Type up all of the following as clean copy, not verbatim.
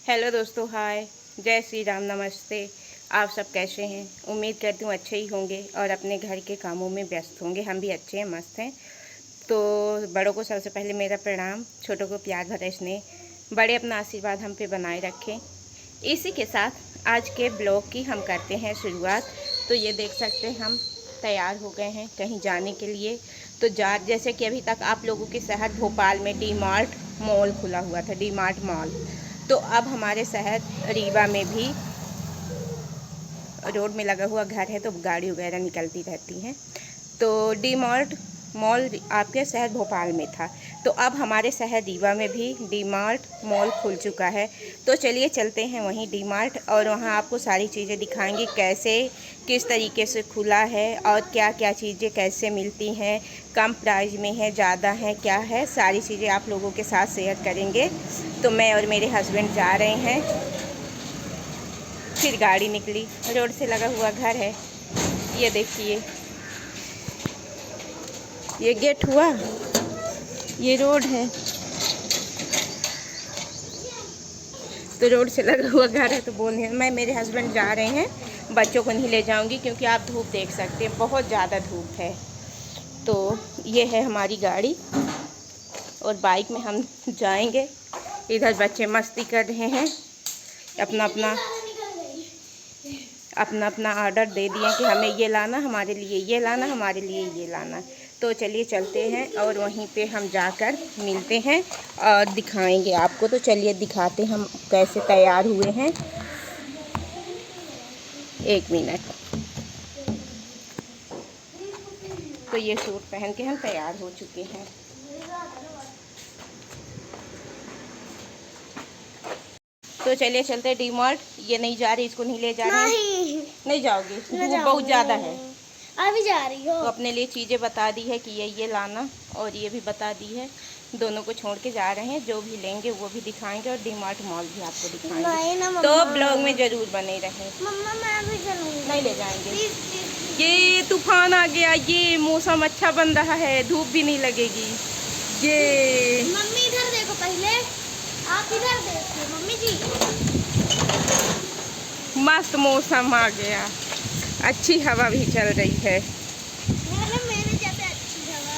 Hello दोस्तों, हाय, जय श्री राम, नमस्ते। आप सब कैसे हैं? उम्मीद करती हूँ अच्छे ही होंगे और अपने घर के कामों में व्यस्त होंगे। हम भी अच्छे हैं, मस्त हैं। तो बड़ों को सबसे पहले मेरा प्रणाम, छोटों को प्यार भरा स्नेह। बड़े अपना आशीर्वाद हम पे बनाए रखें। इसी के साथ आज के ब्लॉग की हम करते हैं शुरुआत। तो ये देख सकते हैं हम तैयार हो गए हैं कहीं जाने के लिए। तो जैसे कि अभी तक आप लोगों के शहर भोपाल में डी मार्ट मॉल खुला हुआ था, डी मार्ट मॉल। तो अब हमारे शहर रीवा में भी रोड में लगा हुआ घर है, तो गाड़ी वगैरह निकलती रहती हैं। तो डी मार्ट मॉल आपके शहर भोपाल में था, तो अब हमारे शहर रीवा में भी डी मार्ट मॉल खुल चुका है। तो चलिए चलते हैं वहीं डी मार्ट और वहाँ आपको सारी चीज़ें दिखाएंगे, कैसे किस तरीके से खुला है और क्या क्या चीज़ें कैसे मिलती हैं, कम प्राइस में है, ज़्यादा है, क्या है, सारी चीज़ें आप लोगों के साथ शेयर करेंगे। तो मैं और मेरे हस्बैंड जा रहे हैं। फिर गाड़ी निकली, रोड से लगा हुआ घर है। ये देखिए, ये गेट हुआ, ये रोड है। तो रोड से लगा हुआ घर है। तो बोलने मैं मेरे हस्बैंड जा रहे हैं, बच्चों को नहीं ले जाऊंगी क्योंकि आप धूप देख सकते हैं, बहुत ज़्यादा धूप है। तो ये है हमारी गाड़ी और बाइक में हम जाएंगे। इधर बच्चे मस्ती कर रहे हैं, अपना अपना अपना अपना ऑर्डर दे दिए कि हमें ये लाना, हमारे लिए ये लाना, हमारे लिए ये लाना। तो चलिए चलते हैं और वहीं पे हम जाकर मिलते हैं और दिखाएंगे आपको। तो चलिए दिखाते हैं हम कैसे तैयार हुए हैं। एक मिनट। तो ये सूट पहन के हम तैयार हो चुके हैं। तो चलिए चलते हैं डी मार्ट। ये नहीं जा रही, इसको नहीं ले जा रही। नहीं जाओगी, धूप बहुत ज़्यादा है। अभी जा रही हो। तो अपने लिए चीज़ें बता दी है कि ये लाना, और ये भी बता दी है। दोनों को छोड़ के जा रहे हैं, जो भी लेंगे वो भी दिखाएंगे और डी मार्ट मॉल भी आपको दिखाएंगे। तो ब्लॉग में ज़रूर बने रहें। मम्मा मैं भी चलूंगी। नहीं ले जाएंगे। Please, please. ये तूफान आ गया, ये मौसम अच्छा बन रहा है, धूप भी नहीं लगेगी। ये मम्मी इधर देखो, पहले आप इधर देखो मम्मी जी। मस्त मौसम आ गया, अच्छी हवा भी चल रही है। मेरे जैसे अच्छी हवा।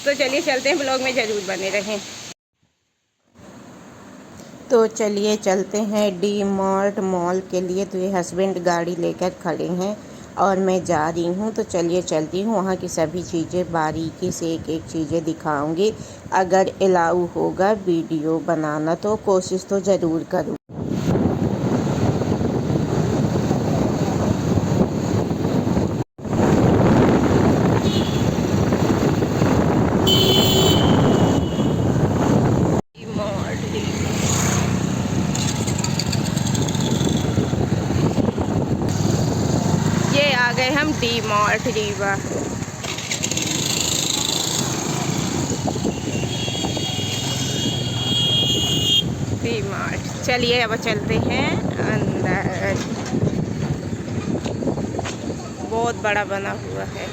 तो चलिए चलते हैं, ब्लॉग में ज़रूर बने रहें। तो चलिए चलते हैं डी मार्ट मॉल के लिए। तो ये हस्बैंड गाड़ी लेकर खड़े हैं और मैं जा रही हूँ। तो चलिए चलती हूँ, वहाँ की सभी चीज़ें बारीकी से एक एक चीज़ें दिखाऊंगी। अगर अलाउ होगा वीडियो बनाना तो कोशिश तो ज़रूर करूँ। ये आ गए हम D mart Rewa. D mart, चलिए अब चलते हैं अंदर। बहुत बड़ा बना हुआ है।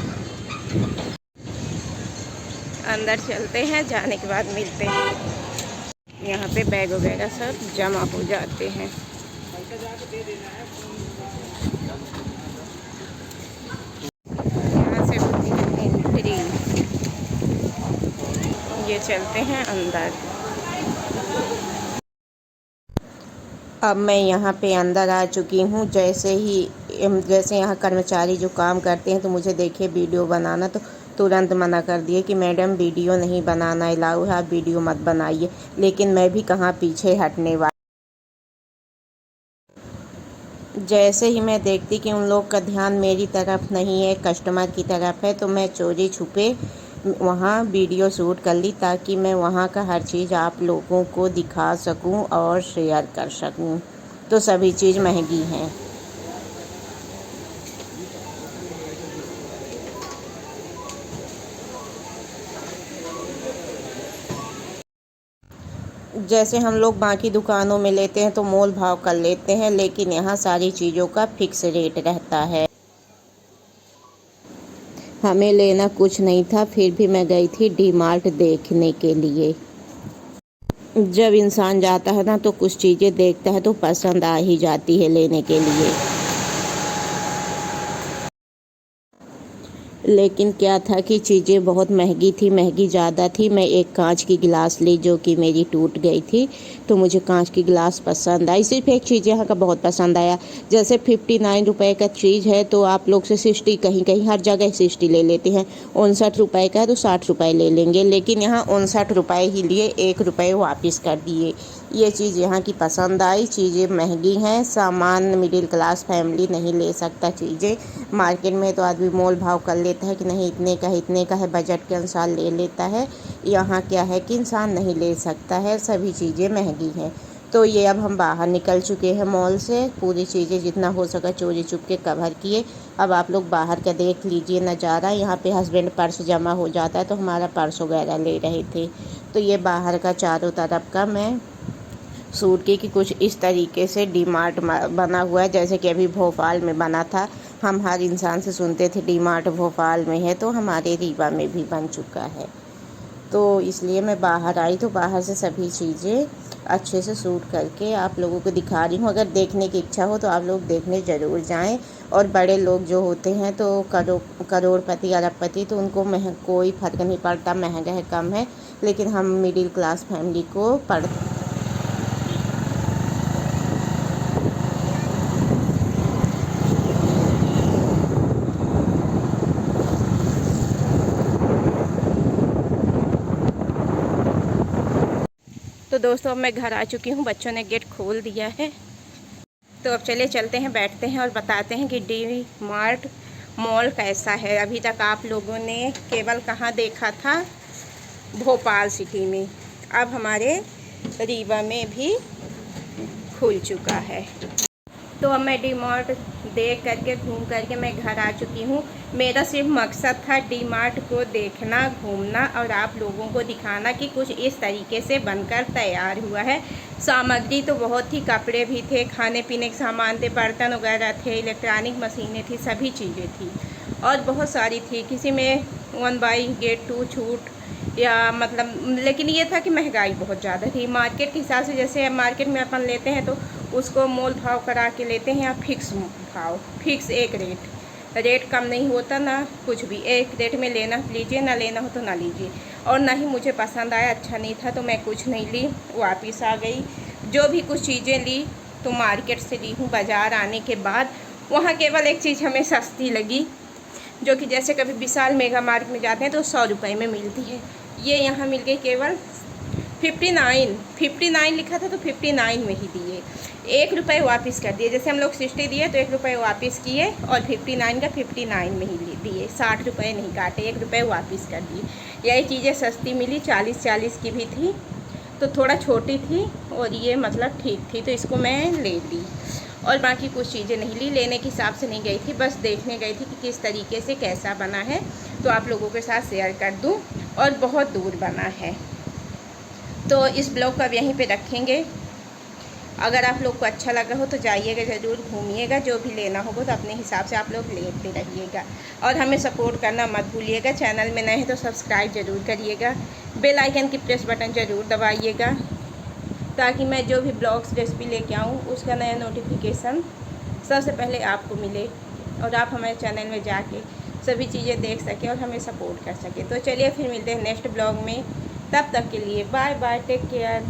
अंदर चलते हैं, जाने के बाद मिलते हैं। यहाँ पे बैग वगैरह सब जमा हो जाते हैं। यहाँ से होती है एंट्री। ये चलते हैं अंदर। अब मैं यहाँ पे अंदर आ चुकी हूँ। जैसे यहाँ कर्मचारी जो काम करते हैं, तो मुझे देखे वीडियो बनाना, तो तुरंत मना कर दिए कि मैडम वीडियो नहीं बनाना अलाउ है, आप वीडियो मत बनाइए। लेकिन मैं भी कहाँ पीछे हटने वाली। जैसे ही मैं देखती कि उन लोग का ध्यान मेरी तरफ नहीं है, कस्टमर की तरफ है, तो मैं चोरी छुपे वहाँ वीडियो शूट कर ली, ताकि मैं वहाँ का हर चीज़ आप लोगों को दिखा सकूँ और शेयर कर सकूँ। तो सभी चीज़ महंगी हैं। जैसे हम लोग बाकी दुकानों में लेते हैं तो मोल भाव कर लेते हैं, लेकिन यहाँ सारी चीज़ों का फिक्स रेट रहता है। हमें लेना कुछ नहीं था, फिर भी मैं गई थी डी मार्ट देखने के लिए। जब इंसान जाता है ना तो कुछ चीज़ें देखता है तो पसंद आ ही जाती है लेने के लिए। लेकिन क्या था कि चीज़ें बहुत महंगी थी, महंगी ज़्यादा थी। मैं एक कांच की गिलास ली जो कि मेरी टूट गई थी, तो मुझे कांच की गिलास पसंद आई। सिर्फ एक चीज़ यहाँ का बहुत पसंद आया, जैसे 59 रुपये का चीज़ है तो आप लोग से 60, कहीं कहीं हर जगह 60 ले लेते हैं। 59 रुपये का है तो 60 रुपये ले लेंगे, लेकिन यहाँ 59 रुपये ही लिए, 1 रुपये वापस कर दिए। ये चीज़ यहाँ की पसंद आई। चीज़ें महंगी हैं, सामान मिडिल क्लास फैमिली नहीं ले सकता चीज़ें। मार्केट में तो आदमी मोल भाव कर लेता है कि नहीं इतने का है, बजट के अनुसार ले लेता है। यहाँ क्या है कि इंसान नहीं ले सकता है, सभी चीज़ें महंगी हैं। तो ये अब हम बाहर निकल चुके हैं मॉल से, पूरी चीज़ें जितना हो सका चोरी चुप के कवर किए। अब आप लोग बाहर का देख लीजिए नज़ारा। यहाँ पे हस्बैंड पर्स जमा हो जाता है तो हमारा पर्स वगैरह ले रहे थे। तो ये बाहर का चारों तरफ का मैं सूट की कि कुछ इस तरीके से डी मार्ट बना हुआ है, जैसे कि अभी भोपाल में बना था। हम हर इंसान से सुनते थे डी मार्ट भोपाल में है, तो हमारे रीवा में भी बन चुका है। तो इसलिए मैं बाहर आई, तो बाहर से सभी चीज़ें अच्छे से सूट करके आप लोगों को दिखा रही हूँ। अगर देखने की इच्छा हो तो आप लोग देखने ज़रूर जाएं। और बड़े लोग जो होते हैं तो करोड़पति अरबपति, तो उनको कोई फ़र्क नहीं पड़ता महंगा है कम है, लेकिन हम मिडिल क्लास फैमिली को तो दोस्तों अब मैं घर आ चुकी हूँ, बच्चों ने गेट खोल दिया है। तो अब चलिए चलते हैं, बैठते हैं और बताते हैं कि डी मार्ट मॉल कैसा है। अभी तक आप लोगों ने केवल कहाँ देखा था, भोपाल सिटी में, अब हमारे रीवा में भी खुल चुका है। तो अब मैं डी मार्ट देख करके घूम करके मैं घर आ चुकी हूँ। मेरा सिर्फ मकसद था डी मार्ट को देखना, घूमना और आप लोगों को दिखाना कि कुछ इस तरीके से बनकर तैयार हुआ है। सामग्री तो बहुत थी, कपड़े भी थे, खाने पीने के सामान थे, बर्तन वगैरह थे, इलेक्ट्रॉनिक मशीनें थी, सभी चीज़ें थी और बहुत सारी थी। किसी में 1 बाई गेट 2 छूट या मतलब, लेकिन ये था कि महंगाई बहुत ज़्यादा थी मार्केट के हिसाब से। जैसे मार्केट में अपन लेते हैं तो उसको मोल भाव करा के लेते हैं या फिक्स भाव, फिक्स एक रेट कम नहीं होता ना कुछ भी, एक रेट में लेना लीजिए, ना लेना हो तो ना लीजिए। और ना ही मुझे पसंद आया, अच्छा नहीं था तो मैं कुछ नहीं ली, वापस आ गई। जो भी कुछ चीज़ें ली तो मार्केट से ली हूँ। बाज़ार आने के बाद वहाँ केवल एक चीज़ हमें सस्ती लगी, जो कि जैसे कभी विशाल मेगा मार्ट में जाते हैं तो 100 रुपये में मिलती है, ये यहाँ मिल गई केवल 59 लिखा था तो 59 में ही दिए। 1 रुपये वापस कर दिए, जैसे हम लोग 60 दिए तो 1 रुपये वापस किए और 59 का 59 में ही दिए, 60 रुपये नहीं काटे, 1 रुपये वापस कर दिए। यही चीज़ें सस्ती मिली, 40 की भी थी तो थोड़ा छोटी थी और ये मतलब ठीक थी तो इसको मैं ले ली। और बाकी कुछ चीज़ें नहीं ली, लेने के हिसाब से नहीं गई थी, बस देखने गई थी कि किस तरीके से कैसा बना है, तो आप लोगों के साथ शेयर कर दूं। और बहुत दूर बना है तो इस ब्लॉग को अब यहीं पे रखेंगे। अगर आप लोग को अच्छा लगा हो तो जाइएगा ज़रूर, घूमिएगा, जो भी लेना होगा तो अपने हिसाब से आप लोग लेते रहिएगा। और हमें सपोर्ट करना मत भूलिएगा, चैनल में नए हैं तो सब्सक्राइब ज़रूर करिएगा, बेल आइकन की प्रेस बटन ज़रूर दबाइएगा, ताकि मैं जो भी ब्लॉग्स रेसिपी लेके आऊँ उसका नया नोटिफिकेशन सबसे पहले आपको मिले और आप हमारे चैनल में जाके सभी चीज़ें देख सकें और हमें सपोर्ट कर सकें। तो चलिए फिर मिलते हैं नेक्स्ट ब्लॉग में, तब तक के लिए बाय बाय, टेक केयर।